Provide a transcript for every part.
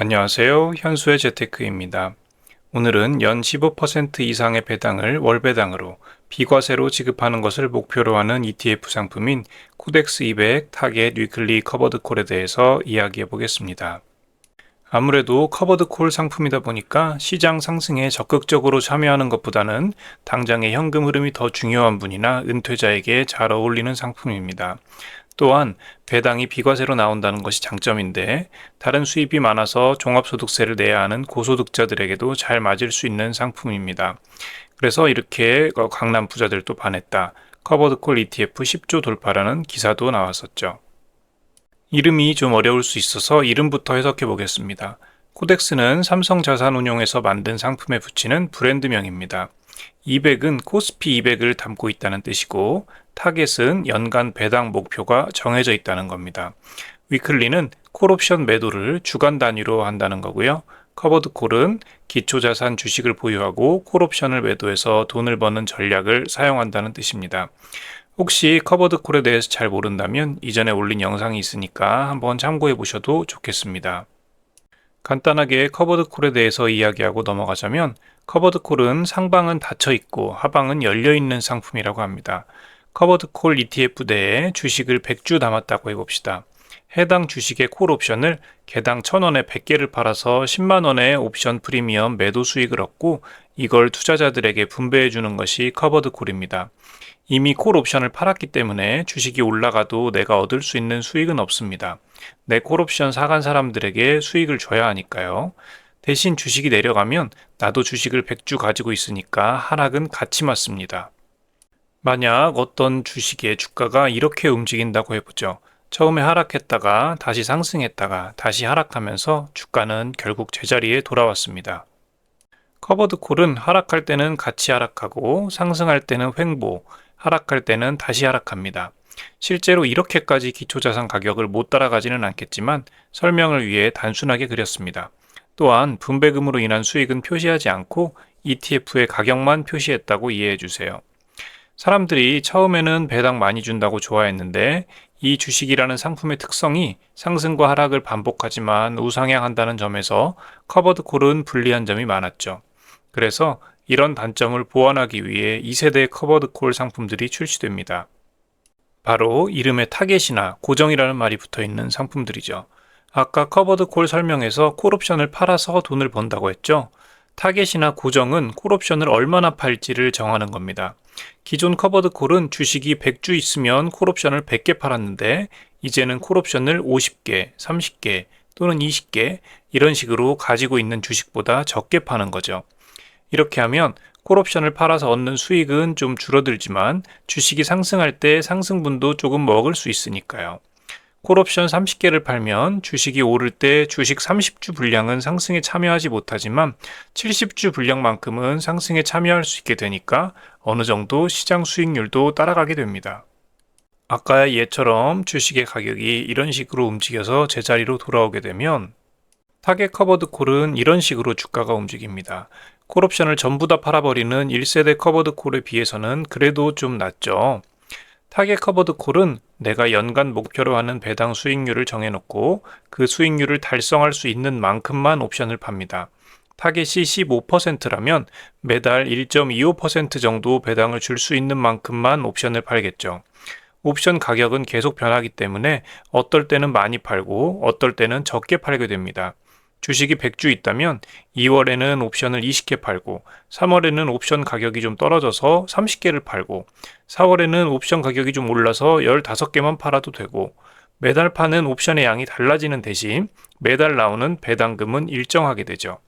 안녕하세요. 현수의 재테크입니다. 오늘은 연 15% 이상의 배당을 월배당으로 비과세로 지급하는 것을 목표로 하는 ETF 상품인 코덱스 200 타겟 위클리 커버드 콜에 대해서 이야기해 보겠습니다. 아무래도 커버드 콜 상품이다 보니까 시장 상승에 적극적으로 참여하는 것보다는 당장의 현금 흐름이 더 중요한 분이나 은퇴자에게 잘 어울리는 상품입니다. 또한 배당이 비과세로 나온다는 것이 장점인데 다른 수입이 많아서 종합소득세를 내야 하는 고소득자들에게도 잘 맞을 수 있는 상품입니다. 그래서 이렇게 강남 부자들도 반했다. 커버드콜 ETF 10조 돌파라는 기사도 나왔었죠. 이름이 좀 어려울 수 있어서 이름부터 해석해 보겠습니다. 코덱스는 삼성자산운용에서 만든 상품에 붙이는 브랜드명입니다. 200은 코스피 200을 담고 있다는 뜻이고 타겟은 연간 배당 목표가 정해져 있다는 겁니다. 위클리는 콜옵션 매도를 주간 단위로 한다는 거고요. 커버드콜은 기초자산 주식을 보유하고 콜옵션을 매도해서 돈을 버는 전략을 사용한다는 뜻입니다. 혹시 커버드콜에 대해서 잘 모른다면 이전에 올린 영상이 있으니까 한번 참고해 보셔도 좋겠습니다. 간단하게 커버드콜에 대해서 이야기하고 넘어가자면 커버드콜은 상방은 닫혀 있고 하방은 열려 있는 상품이라고 합니다. 커버드콜 ETF 내에 주식을 100주 담았다고 해봅시다. 해당 주식의 콜 옵션을 개당 1,000원에 100개를 팔아서 10만원의 옵션 프리미엄 매도 수익을 얻고 이걸 투자자들에게 분배해 주는 것이 커버드콜입니다. 이미 콜 옵션을 팔았기 때문에 주식이 올라가도 내가 얻을 수 있는 수익은 없습니다. 내 콜 옵션 사간 사람들에게 수익을 줘야 하니까요. 대신 주식이 내려가면 나도 주식을 100주 가지고 있으니까 하락은 같이 맞습니다. 만약 어떤 주식의 주가가 이렇게 움직인다고 해보죠. 처음에 하락했다가 다시 상승했다가 다시 하락하면서 주가는 결국 제자리에 돌아왔습니다. 커버드콜은 하락할 때는 같이 하락하고 상승할 때는 횡보, 하락할 때는 다시 하락합니다. 실제로 이렇게까지 기초자산 가격을 못 따라가지는 않겠지만 설명을 위해 단순하게 그렸습니다. 또한 분배금으로 인한 수익은 표시하지 않고 ETF의 가격만 표시했다고 이해해 주세요. 사람들이 처음에는 배당 많이 준다고 좋아했는데 이 주식이라는 상품의 특성이 상승과 하락을 반복하지만 우상향한다는 점에서 커버드콜은 불리한 점이 많았죠. 그래서 이런 단점을 보완하기 위해 2세대 커버드콜 상품들이 출시됩니다. 바로 이름에 타겟이나 고정이라는 말이 붙어 있는 상품들이죠. 아까 커버드콜 설명에서 콜옵션을 팔아서 돈을 번다고 했죠. 타겟이나 고정은 콜옵션을 얼마나 팔지를 정하는 겁니다. 기존 커버드콜은 주식이 100주 있으면 콜옵션을 100개 팔았는데 이제는 콜옵션을 50개, 30개 또는 20개 이런 식으로 가지고 있는 주식보다 적게 파는 거죠. 이렇게 하면 콜옵션을 팔아서 얻는 수익은 좀 줄어들지만 주식이 상승할 때 상승분도 조금 먹을 수 있으니까요. 콜옵션 30개를 팔면 주식이 오를 때 주식 30주 분량은 상승에 참여하지 못하지만 70주 분량만큼은 상승에 참여할 수 있게 되니까 어느 정도 시장 수익률도 따라가게 됩니다. 아까의 예처럼 주식의 가격이 이런 식으로 움직여서 제자리로 돌아오게 되면 타겟 커버드 콜은 이런 식으로 주가가 움직입니다. 콜옵션을 전부 다 팔아버리는 1세대 커버드 콜에 비해서는 그래도 좀 낫죠. 타겟 커버드 콜은 내가 연간 목표로 하는 배당 수익률을 정해놓고 그 수익률을 달성할 수 있는 만큼만 옵션을 팝니다. 타겟이 15%라면 매달 1.25% 정도 배당을 줄 수 있는 만큼만 옵션을 팔겠죠. 옵션 가격은 계속 변하기 때문에 어떨 때는 많이 팔고 어떨 때는 적게 팔게 됩니다. 주식이 100주 있다면 2월에는 옵션을 20개 팔고 3월에는 옵션 가격이 좀 떨어져서 30개를 팔고 4월에는 옵션 가격이 좀 올라서 15개만 팔아도 되고 매달 파는 옵션의 양이 달라지는 대신 매달 나오는 배당금은 일정하게 되죠.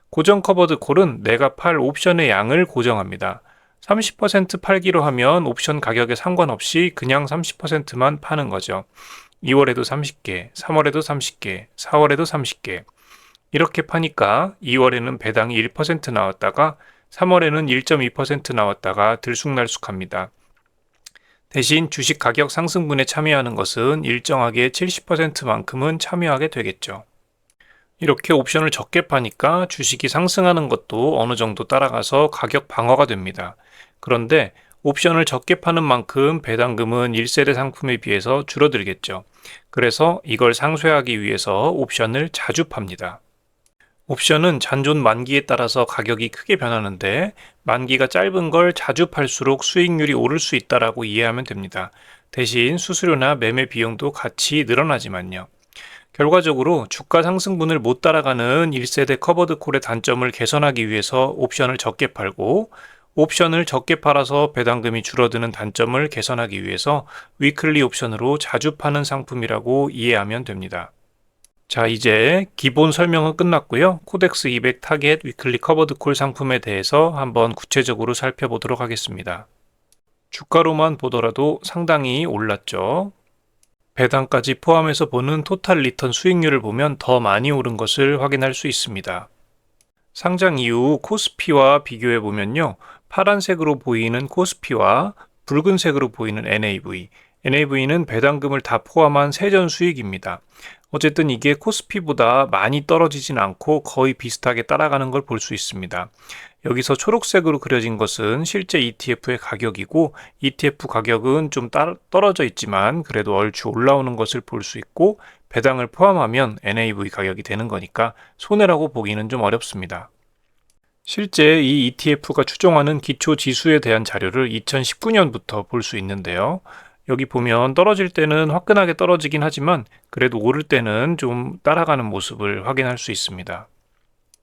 고정 커버드 콜은 내가 팔 옵션의 양을 고정합니다. 30% 팔기로 하면 옵션 가격에 상관없이 그냥 30%만 파는 거죠. 2월에도 30개, 3월에도 30개, 4월에도 30개. 이렇게 파니까 2월에는 배당이 1% 나왔다가 3월에는 1.2% 나왔다가 들쑥날쑥합니다. 대신 주식 가격 상승분에 참여하는 것은 일정하게 70%만큼은 참여하게 되겠죠. 이렇게 옵션을 적게 파니까 주식이 상승하는 것도 어느 정도 따라가서 가격 방어가 됩니다. 그런데 옵션을 적게 파는 만큼 배당금은 1세대 상품에 비해서 줄어들겠죠. 그래서 이걸 상쇄하기 위해서 옵션을 자주 팝니다. 옵션은 잔존 만기에 따라서 가격이 크게 변하는데 만기가 짧은 걸 자주 팔수록 수익률이 오를 수 있다라고 이해하면 됩니다. 대신 수수료나 매매 비용도 같이 늘어나지만요. 결과적으로 주가 상승분을 못 따라가는 1세대 커버드 콜의 단점을 개선하기 위해서 옵션을 적게 팔고 옵션을 적게 팔아서 배당금이 줄어드는 단점을 개선하기 위해서 위클리 옵션으로 자주 파는 상품이라고 이해하면 됩니다. 자, 이제 기본 설명은 끝났고요. 코덱스 200 타겟 위클리 커버드 콜 상품에 대해서 한번 구체적으로 살펴보도록 하겠습니다. 주가로만 보더라도 상당히 올랐죠. 배당까지 포함해서 보는 토탈 리턴 수익률을 보면 더 많이 오른 것을 확인할 수 있습니다. 상장 이후 코스피와 비교해 보면요. 파란색으로 보이는 코스피와 붉은색으로 보이는 NAV, NAV는 배당금을 다 포함한 세전 수익입니다. 어쨌든 이게 코스피보다 많이 떨어지진 않고 거의 비슷하게 따라가는 걸 볼 수 있습니다. 여기서 초록색으로 그려진 것은 실제 ETF의 가격이고 ETF 가격은 좀 떨어져 있지만 그래도 얼추 올라오는 것을 볼 수 있고 배당을 포함하면 NAV 가격이 되는 거니까 손해라고 보기는 좀 어렵습니다. 실제 이 ETF가 추종하는 기초 지수에 대한 자료를 2019년부터 볼 수 있는데요. 여기 보면 떨어질 때는 화끈하게 떨어지긴 하지만 그래도 오를 때는 좀 따라가는 모습을 확인할 수 있습니다.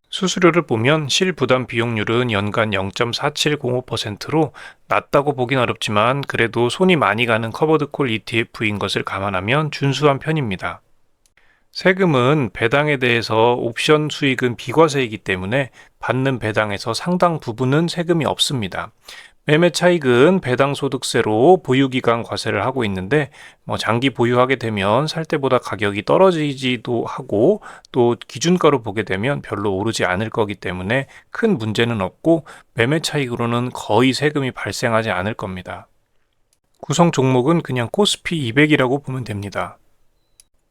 수수료를 보면 실부담 비용률은 연간 0.4705%로 낮다고 보긴 어렵지만 그래도 손이 많이 가는 커버드콜 ETF인 것을 감안하면 준수한 편입니다. 세금은 배당에 대해서 옵션 수익은 비과세이기 때문에 받는 배당에서 상당 부분은 세금이 없습니다. 매매 차익은 배당 소득세로 보유기간 과세를 하고 있는데 장기 보유하게 되면 살 때보다 가격이 떨어지기도 하고 또 기준가로 보게 되면 별로 오르지 않을 거기 때문에 큰 문제는 없고 매매 차익으로는 거의 세금이 발생하지 않을 겁니다. 구성 종목은 그냥 코스피 200이라고 보면 됩니다.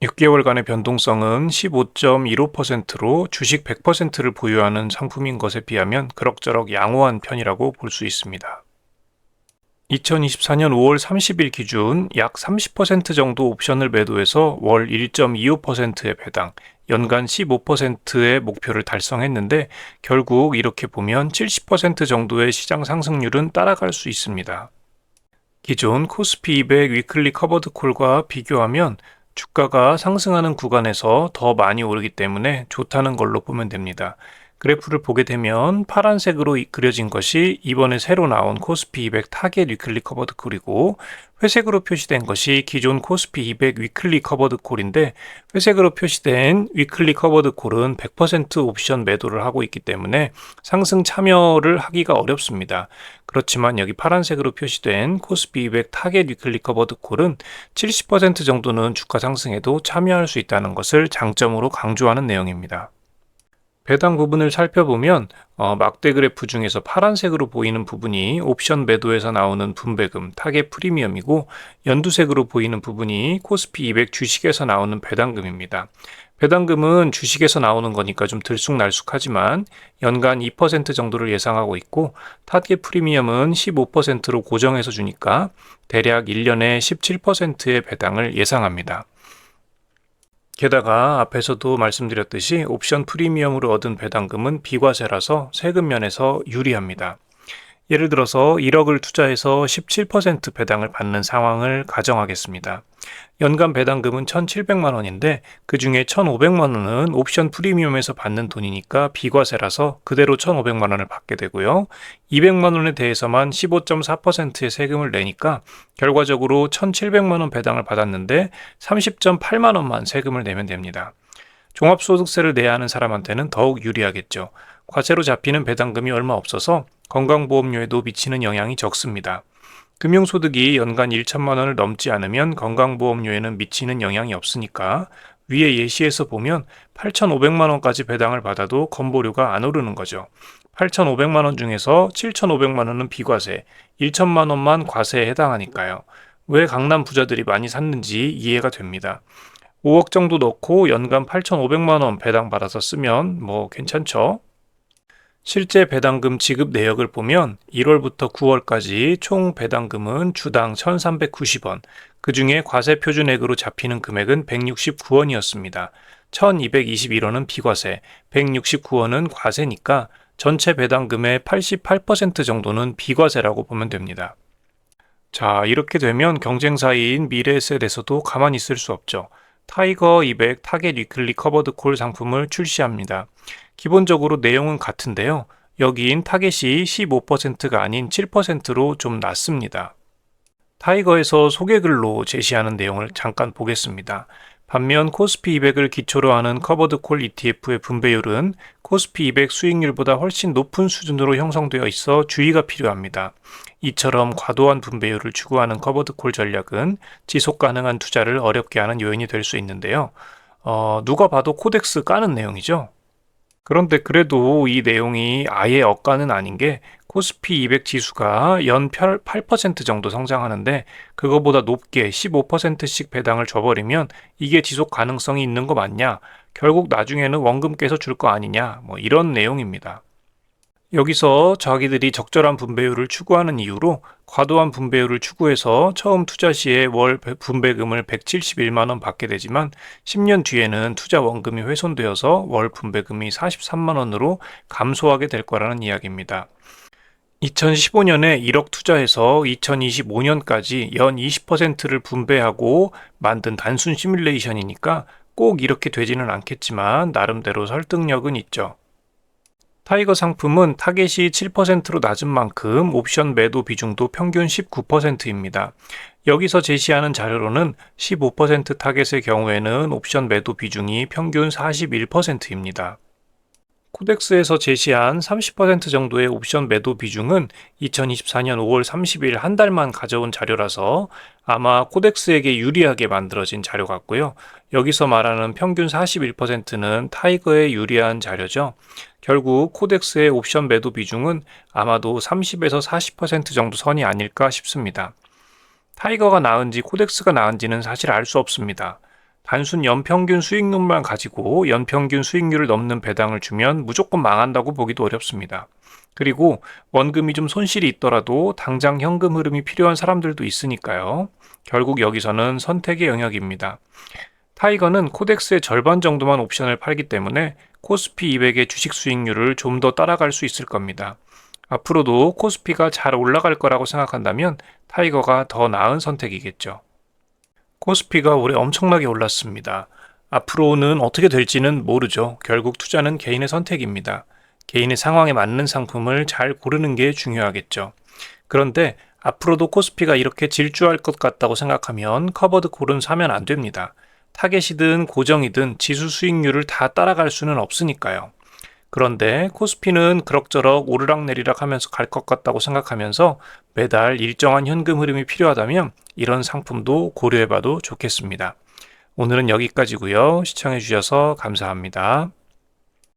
6개월간의 변동성은 15.15%로 주식 100%를 보유하는 상품인 것에 비하면 그럭저럭 양호한 편이라고 볼 수 있습니다. 2024년 5월 30일 기준 약 30% 정도 옵션을 매도해서 월 1.25%의 배당, 연간 15%의 목표를 달성했는데 결국 이렇게 보면 70% 정도의 시장 상승률은 따라갈 수 있습니다. 기존 코스피 200 위클리 커버드 콜과 비교하면 주가가 상승하는 구간에서 더 많이 오르기 때문에 좋다는 걸로 보면 됩니다. 그래프를 보게 되면 파란색으로 그려진 것이 이번에 새로 나온 코스피 200 타겟 위클리 커버드 콜이고 회색으로 표시된 것이 기존 코스피 200 위클리 커버드 콜인데 회색으로 표시된 위클리 커버드 콜은 100% 옵션 매도를 하고 있기 때문에 상승 참여를 하기가 어렵습니다. 그렇지만 여기 파란색으로 표시된 코스피 200 타겟 위클리 커버드 콜은 70% 정도는 주가 상승에도 참여할 수 있다는 것을 장점으로 강조하는 내용입니다. 배당 부분을 살펴보면 막대 그래프 중에서 파란색으로 보이는 부분이 옵션 매도에서 나오는 분배금, 타겟 프리미엄이고 연두색으로 보이는 부분이 코스피 200 주식에서 나오는 배당금입니다. 배당금은 주식에서 나오는 거니까 좀 들쑥날쑥하지만 연간 2% 정도를 예상하고 있고 타겟 프리미엄은 15%로 고정해서 주니까 대략 1년에 17%의 배당을 예상합니다. 게다가 앞에서도 말씀드렸듯이 옵션 프리미엄으로 얻은 배당금은 비과세라서 세금 면에서 유리합니다. 예를 들어서 1억을 투자해서 17% 배당을 받는 상황을 가정하겠습니다. 연간 배당금은 1,700만 원인데 그 중에 1,500만 원은 옵션 프리미엄에서 받는 돈이니까 비과세라서 그대로 1,500만 원을 받게 되고요. 200만 원에 대해서만 15.4%의 세금을 내니까 결과적으로 1,700만 원 배당을 받았는데 30.8만 원만 세금을 내면 됩니다. 종합소득세를 내야 하는 사람한테는 더욱 유리하겠죠. 과세로 잡히는 배당금이 얼마 없어서 건강보험료에도 미치는 영향이 적습니다. 금융소득이 연간 1천만 원을 넘지 않으면 건강보험료에는 미치는 영향이 없으니까 위에 예시에서 보면 8,500만 원까지 배당을 받아도 건보료가 안 오르는 거죠. 8,500만 원 중에서 7,500만 원은 비과세, 1천만 원만 과세에 해당하니까요. 왜 강남 부자들이 많이 샀는지 이해가 됩니다. 5억 정도 넣고 연간 8,500만 원 배당 받아서 쓰면 괜찮죠? 실제 배당금 지급 내역을 보면 1월부터 9월까지 총 배당금은 주당 1,390원, 그중에 과세 표준액으로 잡히는 금액은 169원이었습니다. 1,221원은 비과세, 169원은 과세니까 전체 배당금의 88% 정도는 비과세라고 보면 됩니다. 자, 이렇게 되면 경쟁사인 미래에셋에서도 가만히 있을 수 없죠. 타이거 200 타겟 위클리 커버드 콜 상품을 출시합니다. 기본적으로 내용은 같은데요. 여기인 타겟이 15%가 아닌 7%로 좀 낮습니다. 타이거에서 소개글로 제시하는 내용을 잠깐 보겠습니다. 반면 코스피 200을 기초로 하는 커버드 콜 ETF의 분배율은 코스피 200 수익률보다 훨씬 높은 수준으로 형성되어 있어 주의가 필요합니다. 이처럼 과도한 분배율을 추구하는 커버드 콜 전략은 지속 가능한 투자를 어렵게 하는 요인이 될 수 있는데요. 누가 봐도 코덱스 까는 내용이죠. 그런데 그래도 이 내용이 아예 억까는 아닌 게 코스피 200 지수가 연 8% 정도 성장하는데 그거보다 높게 15%씩 배당을 줘버리면 이게 지속 가능성이 있는 거 맞냐? 결국 나중에는 원금 깨서 줄 거 아니냐? 뭐 이런 내용입니다. 여기서 자기들이 적절한 분배율을 추구하는 이유로 과도한 분배율을 추구해서 처음 투자 시에 월 분배금을 171만 원 받게 되지만 10년 뒤에는 투자 원금이 훼손되어서 월 분배금이 43만 원으로 감소하게 될 거라는 이야기입니다. 2015년에 1억 투자해서 2025년까지 연 20%를 분배하고 만든 단순 시뮬레이션이니까 꼭 이렇게 되지는 않겠지만 나름대로 설득력은 있죠. 타이거 상품은 타겟이 7%로 낮은 만큼 옵션 매도 비중도 평균 19%입니다. 여기서 제시하는 자료로는 15% 타겟의 경우에는 옵션 매도 비중이 평균 41%입니다. 코덱스에서 제시한 30% 정도의 옵션 매도 비중은 2024년 5월 30일 한 달만 가져온 자료라서 아마 코덱스에게 유리하게 만들어진 자료 같고요. 여기서 말하는 평균 41%는 타이거에 유리한 자료죠. 결국 코덱스의 옵션 매도 비중은 아마도 30에서 40% 정도 선이 아닐까 싶습니다. 타이거가 나은지 코덱스가 나은지는 사실 알 수 없습니다. 단순 연평균 수익률만 가지고 연평균 수익률을 넘는 배당을 주면 무조건 망한다고 보기도 어렵습니다. 그리고 원금이 좀 손실이 있더라도 당장 현금 흐름이 필요한 사람들도 있으니까요. 결국 여기서는 선택의 영역입니다. 타이거는 코덱스의 절반 정도만 옵션을 팔기 때문에 코스피 200의 주식 수익률을 좀 더 따라갈 수 있을 겁니다. 앞으로도 코스피가 잘 올라갈 거라고 생각한다면 타이거가 더 나은 선택이겠죠. 코스피가 올해 엄청나게 올랐습니다. 앞으로는 어떻게 될지는 모르죠. 결국 투자는 개인의 선택입니다. 개인의 상황에 맞는 상품을 잘 고르는 게 중요하겠죠. 그런데 앞으로도 코스피가 이렇게 질주할 것 같다고 생각하면 커버드 콜은 사면 안 됩니다. 타겟이든 고정이든 지수 수익률을 다 따라갈 수는 없으니까요. 그런데 코스피는 그럭저럭 오르락내리락 하면서 갈 것 같다고 생각하면서 매달 일정한 현금 흐름이 필요하다면 이런 상품도 고려해봐도 좋겠습니다. 오늘은 여기까지고요. 시청해주셔서 감사합니다.